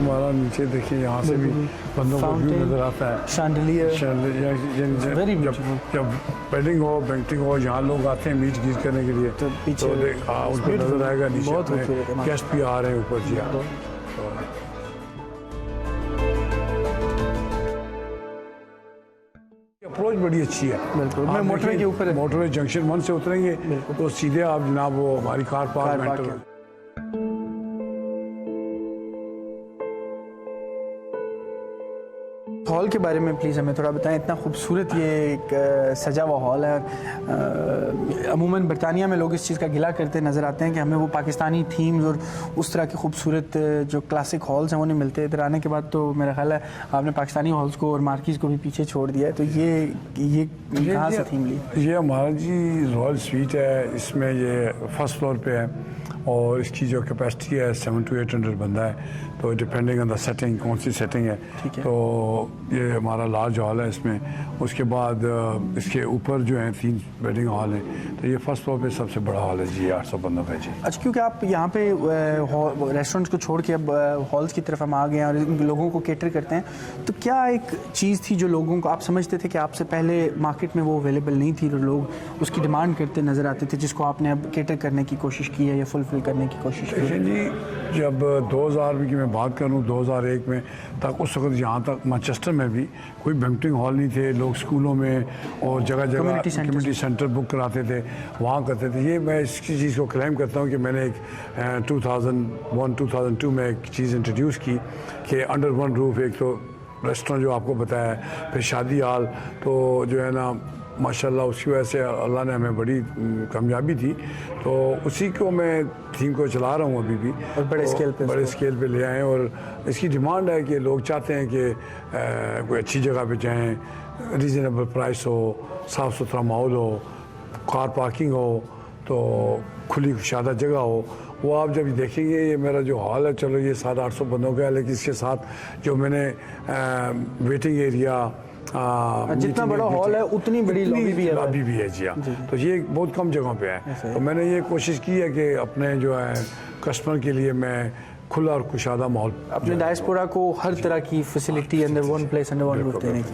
हमारा नीचे देखिए, यहाँ से भी बंदों को व्यू नज़र आता है। शैंडलियर जब वेडिंग हो, बैंटिंग हो, यहाँ लोग आते हैं मीट गीत करने के लिए, तो पीछे उनको नज़र आएगा नीचे गेस्ट भी आ रहे हैं ऊपर जी। अप्रोच बड़ी अच्छी है। बिल्कुल, मैं मोटरवे के ऊपर, मोटरवे जंक्शन 1 से उतरेंगे तो सीधे आप जनाब वो हमारी कार पार्क हॉल के बारे में प्लीज़ हमें थोड़ा बताएं। इतना खूबसूरत ये एक सजा हुआ हॉल है। अमूमन बरतानिया में लोग इस चीज़ का गिला करते नज़र आते हैं कि हमें वो पाकिस्तानी थीम्स और उस तरह के खूबसूरत जो क्लासिक हॉल्स हैं वो नहीं मिलते। इधर आने के बाद तो मेरा ख्याल है आपने पाकिस्तानी हॉल्स को और मार्कीज़ को भी पीछे छोड़ दिया है। तो ये कहाँ से थीम ली? ये हमारा जी रॉयल स्वीट है, इसमें ये फर्स्ट फ्लोर पे है और इसकी जो कैपेसिटी है 700 to 800 बंदा है। तो डिपेंडिंग ऑन द सेटिंग, कौन सी सेटिंग है, तो ये हमारा लार्ज हॉल है इसमें। उसके बाद इसके ऊपर जो है 3 वेडिंग हॉल हैं, तो ये फर्स्ट फ्लोर पे सबसे बड़ा हॉल है जी, 800 बंदों का जी। अच्छा, क्योंकि आप यहाँ पे रेस्टोरेंट्स को छोड़ के अब हॉल्स की तरफ हम आ गए हैं और लोगों को केटर करते हैं, तो क्या एक चीज़ थी जो लोगों को आप समझते थे कि आपसे पहले मार्केट में वो अवेलेबल नहीं थी और लोग उसकी डिमांड करते नज़र आते थे, जिसको आपने अब केटर करने की कोशिश की है या फुलफिल करने की कोशिश की है? जी, जब 2000 की मैं बात करूं, 2001 में तक, उस वक्त यहाँ तक मैनचेस्टर में भी कोई बैंक्वेटिंग हॉल नहीं थे। लोग स्कूलों में और जगह जगह कम्युनिटी सेंटर बुक कराते थे, वहाँ करते थे। ये मैं इसकी चीज़ को क्लेम करता हूँ कि मैंने एक 2001-2002 में एक चीज़ इंट्रोड्यूस की कि अंडर वन रूफ, एक तो रेस्टोरेंट जो आपको बताया, फिर शादी हाल, तो जो है ना माशाल्लाह उसकी वजह से अल्लाह ने हमें बड़ी कामयाबी दी। तो उसी को मैं थीम को चला रहा हूँ अभी भी, और बड़े स्केल पे ले आएँ। और इसकी डिमांड है कि लोग चाहते हैं कि कोई अच्छी जगह पे जाएं, रीज़नेबल प्राइस हो, साफ़ सुथरा माहौल हो, कार पार्किंग हो, तो खुली कुशादा जगह हो। वो आप जब देखेंगे, ये मेरा जो हॉल है, चलो ये 700-800 बंदों का है, लेकिन इसके साथ जो मैंने वेटिंग एरिया, जितना बड़ा हॉल है उतनी बड़ी लॉबी भी है जी। हाँ, तो ये बहुत कम जगहों पे है। तो मैंने ये कोशिश की है कि अपने जो है कस्टमर के लिए मैं खुला और कुशादा माहौल, अपने डायस्पोरा को हर तरह की facility under one place, under one roof देने की।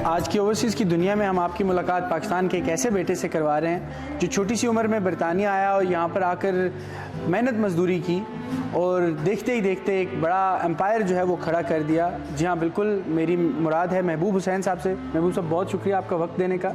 आज की ओवरसीज़ की दुनिया में हम आपकी मुलाकात पाकिस्तान के एक ऐसे बेटे से करवा रहे हैं जो छोटी सी उम्र में बरतानिया आया और यहाँ पर आकर मेहनत मजदूरी की और देखते ही देखते एक बड़ा एम्पायर जो है वो खड़ा कर दिया। जी हाँ, बिल्कुल, मेरी मुराद है महबूब हुसैन साहब से। महबूब साहब, बहुत शुक्रिया आपका वक्त देने का।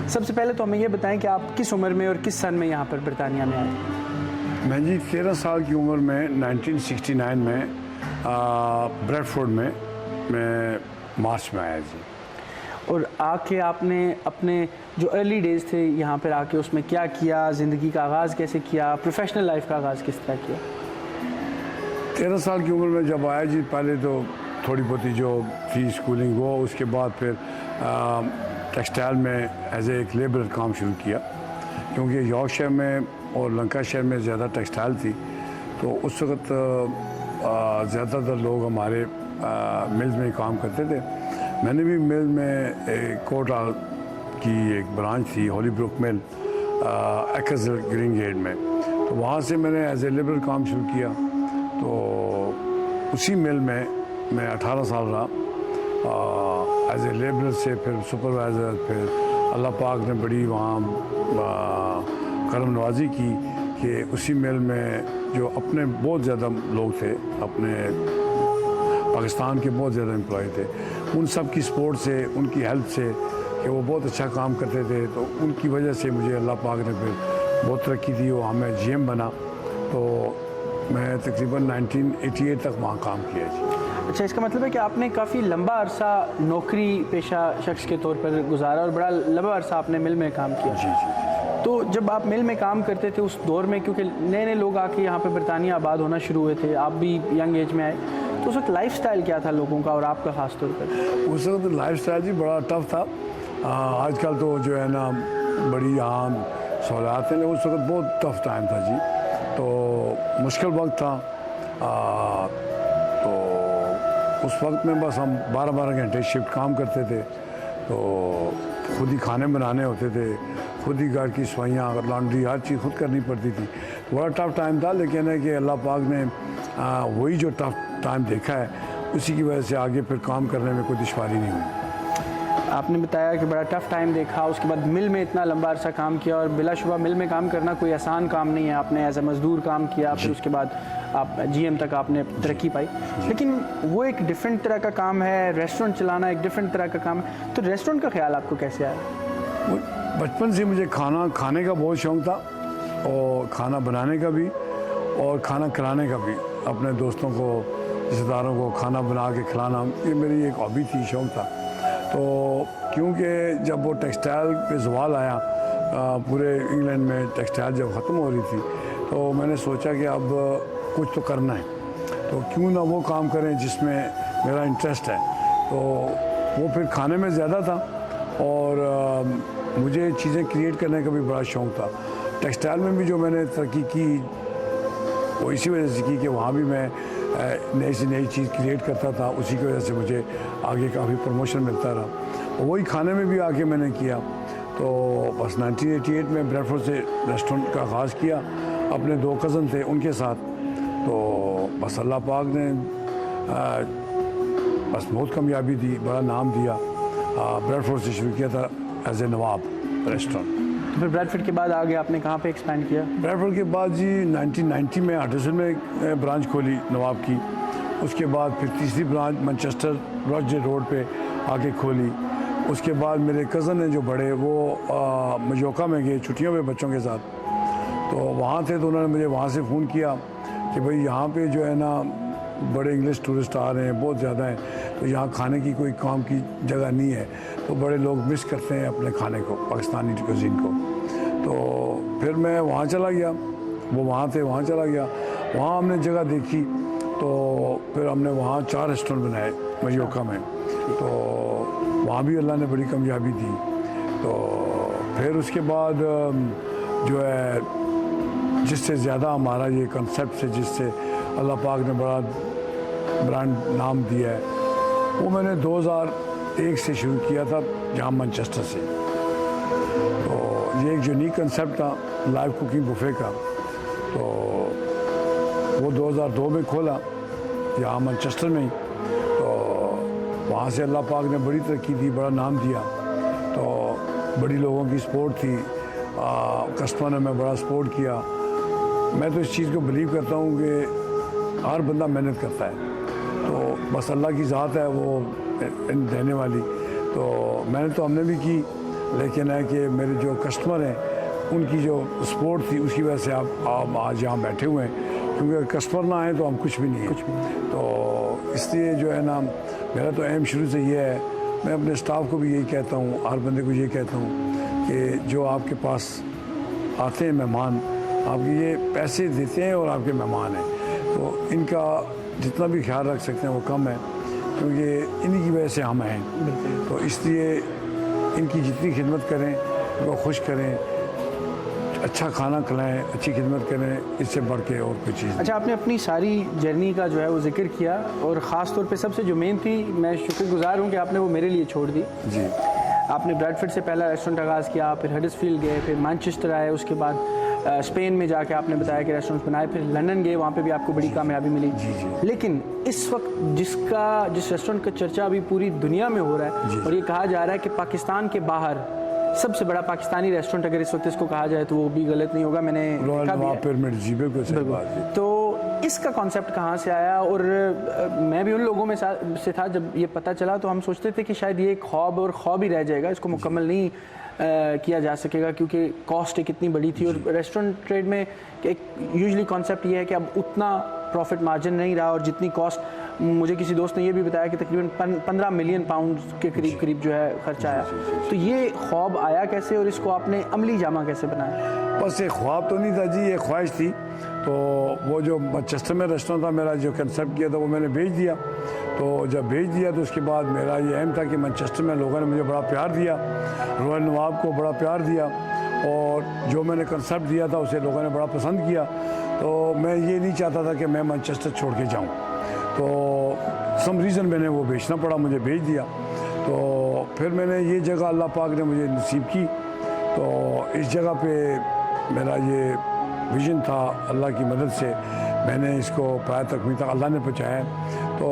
सबसे पहले तो हमें ये बताएं कि आप किस उम्र में और किस सन में यहाँ पर बरतानिया में आए? मैं जी 13 साल की उम्र में 1969 में ब्रेडफोर्ड में मैं मार्च में आया जी। और आके आपने अपने जो अर्ली डेज़ थे यहाँ पर आके उसमें क्या किया, ज़िंदगी का आगाज़ कैसे किया, प्रोफेशनल लाइफ का आगाज़ किस तरह किया? 13 साल की उम्र में जब आया जी, पहले तो थोड़ी बहुत जो थी स्कूलिंग वो, उसके बाद फिर टेक्सटाइल में एज एक लेबर काम शुरू किया, क्योंकि यॉर्कशायर में और लंकाशायर में ज़्यादा टेक्सटाइल थी। तो उस वक्त ज़्यादातर लोग हमारे मिल्स में काम करते थे। मैंने भी मिल में एक कोटाल की एक ब्रांच थी, हॉलीब्रुक मिल, एक्स ग्रीन गेट में, तो वहाँ से मैंने एज ए लेबर काम शुरू किया। तो उसी मिल में मैं 18 साल रहा एज ए लेबर से, फिर सुपरवाइज़र, फिर अल्लाह पाक ने बड़ी वहाँ करम नवाजी की कि उसी मिल में जो अपने बहुत ज़्यादा लोग थे, अपने पाकिस्तान के बहुत ज़्यादा एम्प्लॉय थे, उन सब की सपोर्ट से, उनकी हेल्प से, कि वो बहुत अच्छा काम करते थे, तो उनकी वजह से मुझे अल्लाह पाक ने फिर बहुत तरक्की दी। वहाँ मैं GM बना, तो मैं तकरीबन 1988 तक वहाँ काम किया जी। अच्छा, इसका मतलब है कि आपने काफ़ी लंबा अरसा नौकरी पेशा शख्स के तौर पर गुजारा और बड़ा लंबा अरसा आपने मिल में काम किया। जी। तो जब आप मिल में काम करते थे उस दौर में, क्योंकि नए नए लोग आके यहाँ पे बरतानिया आबाद होना शुरू हुए थे, आप भी यंग एज में आए, तो उस वक्त लाइफस्टाइल क्या था लोगों का और आपका ख़ास तौर पर? उस वक्त लाइफस्टाइल जी बड़ा टफ था। आजकल तो जो है ना बड़ी आम सहूलियात हैं, उस वक्त बहुत टफ टाइम था जी। तो मुश्किल वक्त था। तो उस वक्त में बस हम 12-12 घंटे शिफ्ट काम करते थे। तो खुद ही खाने बनाने होते थे, खुद ही घर की सफाइयाँ, लॉन्ड्री, हर चीज़ खुद करनी पड़ती थी। बड़ा टफ टाइम था, लेकिन है कि अल्लाह पाक ने वही जो टफ टाइम देखा है, उसी की वजह से आगे फिर काम करने में कोई दुश्वारी नहीं हुई। आपने बताया कि बड़ा टफ टाइम देखा, उसके बाद मिल में इतना लंबा अरसा काम किया, और बिलाशुबा मिल में काम करना कोई आसान काम नहीं है। आपने एज ए मज़दूर काम किया, फिर उसके बाद आप GM तक आपने तरक्की पाई, लेकिन वो एक डिफरेंट तरह का काम है, रेस्टोरेंट चलाना एक डिफरेंट तरह का काम है। तो रेस्टोरेंट का ख्याल आपको कैसे आया? बचपन से मुझे खाना खाने का बहुत शौक़ था, और खाना बनाने का भी और खाना खिलाने का भी। अपने दोस्तों को, रिश्तेदारों को खाना बना के खिलाना, ये मेरी एक हॉबी थी, शौक़ था। तो क्योंकि जब वो टेक्सटाइल पे ज़वाल आया, पूरे इंग्लैंड में टेक्सटाइल जब ख़त्म हो रही थी, तो मैंने सोचा कि अब कुछ तो करना है, तो क्यों ना वो काम करें जिसमें मेरा इंटरेस्ट है। तो वो फिर खाने में ज़्यादा था, और मुझे चीज़ें क्रिएट करने का भी बड़ा शौक़ था। टेक्सटाइल में भी जो मैंने तरक्की की, वो इसी वजह से की कि वहाँ भी मैं नई से नई चीज़ क्रिएट करता था, उसी की वजह से मुझे आगे काफ़ी प्रमोशन मिलता रहा। और वही खाने में भी आके मैंने किया। तो बस 1988 में ब्रेडफोर्ड से रेस्टोरेंट का आगाज़ किया, अपने 2 कज़न थे उनके साथ। तो बस अल्लाह पाक ने बस बहुत कामयाबी दी, बड़ा नाम दिया। ब्रेडफोर्ड से शुरू किया था एज ए नवाब रेस्टोरेंट। तो फिर ब्रैडफोर्ड के बाद आगे आपने कहाँ पे एक्सपैंड किया? ब्रैडफोर्ड के बाद जी 1990 में हडर्सन में एक ब्रांच खोली नवाब की। उसके बाद फिर तीसरी ब्रांच मैनचेस्टर रॉज रोड पे आके खोली। उसके बाद मेरे कज़न हैं जो बड़े, वो मजोका में गए छुट्टियों में बच्चों के साथ। तो वहाँ थे, तो उन्होंने मुझे वहाँ से फ़ोन किया कि भाई यहाँ पे जो है ना बड़े इंग्लिश टूरिस्ट आ रहे हैं, बहुत ज़्यादा हैं, तो यहाँ खाने की कोई काम की जगह नहीं है, तो बड़े लोग मिस करते हैं अपने खाने को, पाकिस्तानी कुज़ीन को। तो फिर मैं वहाँ चला गया, वो वहाँ थे, वहाँ चला गया। वहाँ हमने जगह देखी, तो फिर हमने वहाँ 4 रेस्टोरेंट बनाए मयोका में। तो वहाँ भी अल्लाह ने बड़ी कामयाबी दी। तो फिर उसके बाद जो है जिससे ज़्यादा हमारा ये कंसेप्ट से, जिससे अल्लाह पाक ने बड़ा ब्रांड नाम दिया है, वो मैंने 2001 से शुरू किया था, जहाँ मैनचेस्टर से। तो ये एक यूनिक कंसेप्ट था लाइव कुकिंग बुफे का। तो वो 2002 में खोला, यहाँ मैनचेस्टर में ही। तो वहाँ से अल्लाह पाक ने बड़ी तरक्की दी, बड़ा नाम दिया। तो बड़ी लोगों की सपोर्ट थी, कस्टमर ने मैं बड़ा सपोर्ट किया। मैं तो इस चीज़ को बिलीव करता हूँ कि हर बंदा मेहनत करता है, तो बस अल्लाह की ज़ात है वो देने वाली। तो मेहनत तो हमने भी की, लेकिन है कि मेरे जो कस्टमर हैं उनकी जो सपोर्ट थी, उसकी वजह से आप आज यहाँ बैठे हुए हैं। क्योंकि अगर कस्टमर ना आए तो हम कुछ भी नहीं है। तो इसलिए जो है ना, मेरा तो एम शुरू से ये है, मैं अपने स्टाफ को भी यही कहता हूँ, हर बंदे को ये कहता हूँ कि जो आपके पास आते हैं मेहमान, आपके ये पैसे देते हैं और आपके मेहमान हैं, तो इनका जितना भी ख्याल रख सकते हैं वो कम है, क्योंकि इन्हीं की वजह से हम हैं। तो इसलिए इनकी जितनी खिदमत करें, उनको खुश करें, अच्छा खाना खिलाएं, अच्छी खिदमत करें, इससे बढ़ के और कोई चीज़। अच्छा, आपने अपनी सारी जर्नी का जो है वो जिक्र किया, और ख़ास तौर पे सबसे जो मेन थी, मैं शुक्रगुजार हूँ कि आपने वो मेरे लिए छोड़ दी। जी, आपने ब्रैडफोर्ड से पहला रेस्टोरेंट आगाज़ किया, फिर हडर्सफील्ड गए, फिर मैनचेस्टर आए, उसके बाद स्पेन में जाके आपने बताया कि रेस्टोरेंट्स बनाए, फिर लंदन गए, वहाँ पे भी आपको बड़ी कामयाबी मिली। जी। लेकिन इस वक्त जिस रेस्टोरेंट का चर्चा अभी पूरी दुनिया में हो रहा है, और ये कहा जा रहा है कि पाकिस्तान के बाहर सबसे बड़ा पाकिस्तानी रेस्टोरेंट, अगर इस वक्त इसको कहा जाए तो वो भी गलत नहीं होगा, मैंने देखा भी है। तो इसका कॉन्सेप्ट कहाँ से आया? और मैं भी उन लोगों में से था जब ये पता चला, तो हम सोचते थे कि शायद ये एक ख्वाब और ख्वाब ही रह जाएगा, इसको मुकम्मल नहीं किया जा सकेगा, क्योंकि कॉस्ट एक इतनी बड़ी थी। और रेस्टोरेंट ट्रेड में एक यूजुअली कॉन्सेप्ट ये है कि अब उतना प्रॉफिट मार्जिन नहीं रहा, और जितनी कॉस्ट, मुझे किसी दोस्त ने ये भी बताया कि तकरीबन 15 मिलियन पाउंड के करीब जो है खर्चा आया। तो ये ख्वाब आया कैसे, और इसको आपने अमली जामा कैसे बनाया? बस एक ख्वाब तो नहीं था जी, ये ख्वाहिश थी। तो वो जो मैनचेस्टर में रेस्टोरेंट था, मेरा जो कंसेप्ट किया था वो मैंने भेज दिया। तो जब भेज दिया तो उसके बाद मेरा ये एम था कि मैनचेस्टर में लोगों ने मुझे बड़ा प्यार दिया, रॉयल नवाब को बड़ा प्यार दिया, और जो मैंने कंसेप्ट दिया था उसे लोगों ने बड़ा पसंद किया। तो मैं ये नहीं चाहता था कि मैं मैनचेस्टर छोड़ के जाऊँ, तो सम रीज़न मैंने वो बेचना पड़ा, मुझे भेज दिया। तो फिर मैंने ये जगह अल्लाह पाक ने मुझे नसीब की, तो इस जगह पे मेरा ये विज़न था, अल्लाह की मदद से मैंने इसको पाया तकमील तक अल्लाह ने पहुँचाया। तो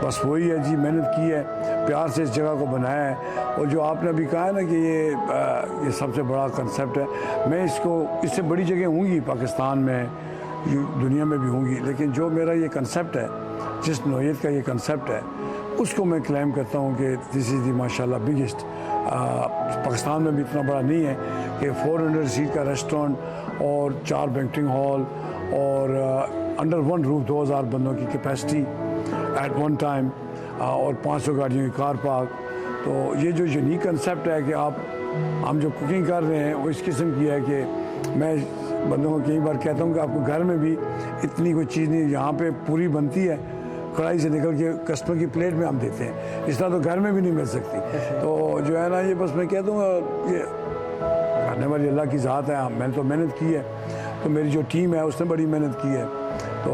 बस वही है जी, मेहनत की है, प्यार से इस जगह को बनाया है। और जो आपने अभी कहा है ना कि ये सबसे बड़ा कंसेप्ट है, मैं इससे बड़ी जगह होंगी पाकिस्तान में, दुनिया में भी होंगी, लेकिन जो मेरा ये कंसेप्ट है, जिस नौइयत का ये कंसेप्ट है, उसको मैं क्लेम करता हूँ कि दिस इज़ दी माशाल्लाह बिगेस्ट। पाकिस्तान में भी इतना बड़ा नहीं है कि 400 सीट का रेस्टोरेंट और 4 बैंक्वेटिंग हॉल और अंडर वन रूफ 2000 बंदों की कैपेसिटी एट वन टाइम और 500 गाड़ियों की कार पार्क। तो ये जो यूनिक कंसेप्ट है कि हम जो कुकिंग कर रहे हैं वो इस किस्म की है कि मैं बंदों को कई बार कहता हूँ कि आपको घर में भी इतनी कोई चीज़ नहीं, यहाँ पे पूरी बनती है, कढ़ाई से निकल के कस्टमर की प्लेट में हम देते हैं, इस तरह तो घर में भी नहीं मिल सकती। तो जो है ना, ये बस मैं कह दूँगा ये करने वाली अल्लाह की ज़ात है। मैंने तो मेहनत की है, तो मेरी जो टीम है उसने बड़ी मेहनत की है। तो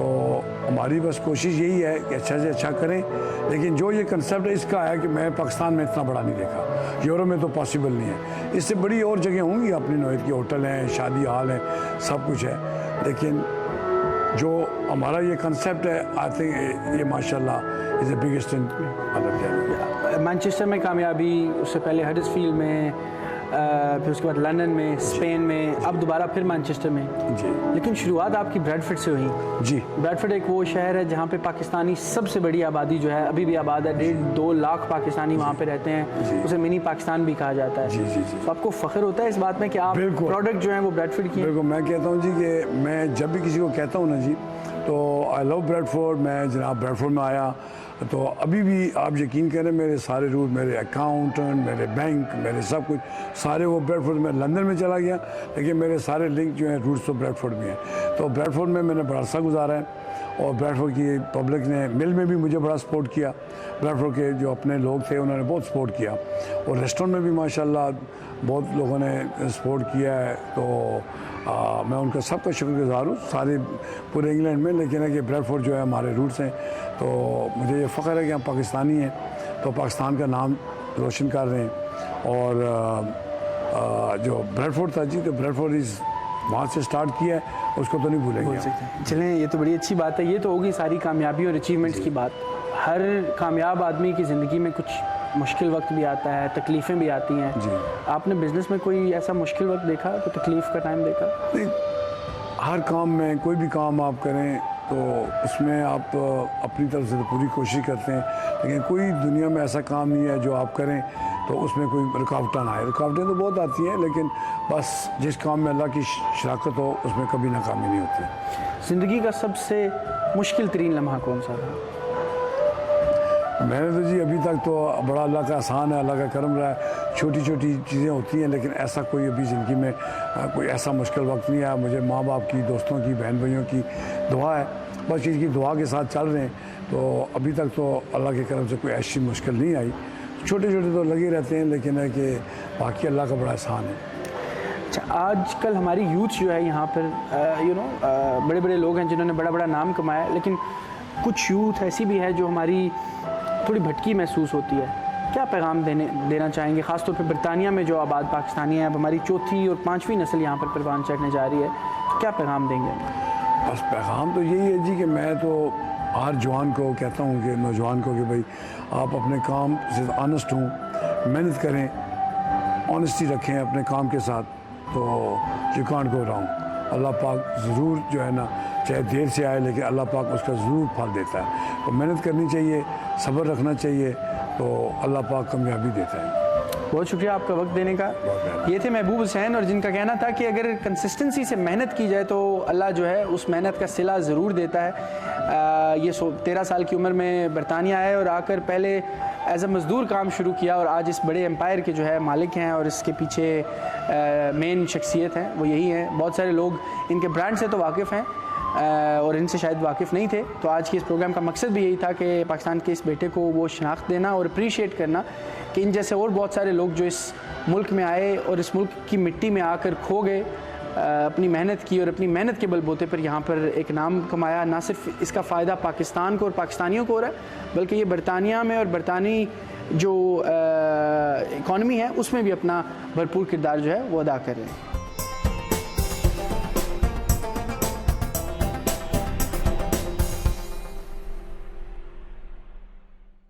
हमारी बस कोशिश यही है कि अच्छा से अच्छा करें। लेकिन जो ये कंसेप्ट है इसका है कि मैं पाकिस्तान में इतना बड़ा नहीं देखा, यूरोप में तो पॉसिबल नहीं है। इससे बड़ी और जगह होंगी अपनी नौइयत की, होटल हैं, शादी हाल हैं, सब कुछ है, लेकिन जो हमारा ये कंसेप्ट है आई थिंक ये माशाल्लाह is the biggest in other. Manchester में कामयाबी, उससे पहले हडर्सफील्ड में, फिर उसके बाद लंदन में, स्पेन में, अब दोबारा फिर मैनचेस्टर में जी। लेकिन शुरुआत आपकी ब्रैडफोर्ड से हुई। जी, ब्रैडफोर्ड एक वो शहर है जहाँ पे पाकिस्तानी सबसे बड़ी आबादी जो है अभी भी आबाद है, 1.5-2 लाख पाकिस्तानी वहाँ पे रहते हैं, उसे मिनी पाकिस्तान भी कहा जाता है। जी जी जी। तो आपको फ़ख्र होता है इस बात में कि आप प्रोडक्ट जो है वो ब्रैडफोर्ड की? बिल्कुल, मैं कहता हूँ जी कि मैं जब भी किसी को कहता हूँ ना जी, तो आई लव ब्रैडफोर्ड। मैं जनाब ब्रैडफोर्ड में आया तो अभी भी आप यकीन करें मेरे सारे रूट, मेरे अकाउंटेंट, मेरे बैंक, मेरे सब कुछ सारे वो ब्रैडफोर्ड में। लंदन में चला गया लेकिन मेरे सारे लिंक जो हैं रूट्स तो ब्रैडफोर्ड में हैं। तो ब्रैडफोर्ड में मैंने बड़ा अर्सा गुजारा है और ब्रैडफोर्ड की पब्लिक ने, मिल में भी मुझे बड़ा सपोर्ट किया। ब्रैडफोर्ड के जो अपने लोग थे उन्होंने बहुत सपोर्ट किया और रेस्टोरेंट में भी माशाल्लाह बहुत लोगों ने सपोर्ट किया है। तो मैं उनका सबका शुक्रगुजार हूँ सारे पूरे इंग्लैंड में। लेकिन है कि ब्रैडफोर्ड जो है हमारे रूट्स हैं, तो मुझे ये फ़ख्र है कि हम पाकिस्तानी हैं, तो पाकिस्तान का नाम रोशन कर रहे हैं। और जो ब्रैडफोर्ड था जी, तो ब्रैडफोर्ड इस वहाँ से स्टार्ट किया है, उसको तो नहीं भूलेंगे। चलें, ये तो बड़ी अच्छी बात है। ये तो होगी सारी कामयाबी और अचीवमेंट्स की बात। हर कामयाब आदमी की ज़िंदगी में कुछ मुश्किल वक्त भी आता है, तकलीफ़ें भी आती हैं जी। आपने बिज़नेस में कोई ऐसा मुश्किल वक्त देखा, कोई तकलीफ़ का टाइम देखा? नहीं, हर काम में कोई भी काम आप करें तो उसमें आप अपनी तरफ से तो पूरी कोशिश करते हैं, लेकिन कोई दुनिया में ऐसा काम नहीं है जो आप करें तो उसमें कोई रुकावटें ना आए। रुकावटें तो बहुत आती हैं, लेकिन बस जिस काम में अल्लाह की शराकत हो उसमें कभी नाकामी नहीं होती। ज़िंदगी का सबसे मुश्किल तरीन लम्हा कौन सा था? मैंने तो जी अभी तक तो बड़ा अल्लाह का आसान है, अल्लाह का करम रहा है। छोटी छोटी चीज़ें होती हैं, लेकिन ऐसा कोई अभी ज़िंदगी में कोई ऐसा मुश्किल वक्त नहीं आया। मुझे माँ बाप की, दोस्तों की, बहन भाइयों की दुआ है, बस इसकी दुआ के साथ चल रहे हैं। तो अभी तक तो अल्लाह के करम से कोई ऐसी मुश्किल नहीं आई। छोटे छोटे तो लगे रहते हैं, लेकिन है कि बाकी अल्लाह का बड़ा एहसान है। अच्छा, आजकल हमारी यूथ जो है यहाँ पर बड़े बड़े लोग हैं जिन्होंने बड़ा बड़ा नाम कमाया है, लेकिन कुछ यूथ ऐसी भी है जो हमारी थोड़ी भटकी महसूस होती है। क्या पैगाम देना चाहेंगे, ख़ासतौर पे बरतानिया में जो आबाद पाकिस्तानी हैं? अब हमारी चौथी और पाँचवीं नस्ल यहाँ पर परवान चढ़ने जा रही है, तो क्या पैगाम देंगे? बस पैगाम तो यही है जी कि मैं तो हर जवान को कहता हूँ कि नौजवान को कि भाई आप अपने काम से ऑनेस्ट हों, मेहनत करें, ऑनेस्टी रखें अपने काम के साथ, तो यू कांट गो रॉन्ग। अल्लाह पाक ज़रूर जो है ना, चाहे देर से आए लेकिन अल्लाह पाक उसका ज़रूर फल देता है। तो मेहनत करनी चाहिए, सब्र रखना चाहिए, तो अल्लाह पाक कामयाबी देता है। बहुत शुक्रिया आपका वक्त देने का। ये थे महबूब हुसैन, और जिनका कहना था कि अगर कंसिस्टेंसी से मेहनत की जाए तो अल्लाह जो है उस मेहनत का सिला ज़रूर देता है। ये 13 साल की उम्र में बरतानिया आए और आकर पहले एज अ मज़दूर काम शुरू किया और आज इस बड़े एम्पायर के जो है मालिक हैं और इसके पीछे मेन शख्सियत हैं वो यही हैं। बहुत सारे लोग इनके ब्रांड से तो वाकिफ़ हैं और इनसे शायद वाकिफ़ नहीं थे। तो आज के इस प्रोग्राम का मकसद भी यही था कि पाकिस्तान के इस बेटे को वो शनाख्त देना और अप्रीशिएट करना कि इन जैसे और बहुत सारे लोग जो इस मुल्क में आए और इस मुल्क की मिट्टी में आकर खो गए, अपनी मेहनत की और अपनी मेहनत के बलबूते पर यहाँ पर एक नाम कमाया। ना सिर्फ इसका फ़ायदा पाकिस्तान को और पाकिस्तानियों को हो रहा है, बल्कि ये बरतानिया में और बरतानी जो इकॉनमी है उसमें भी अपना भरपूर किरदार जो है वो अदा कर रहे हैं।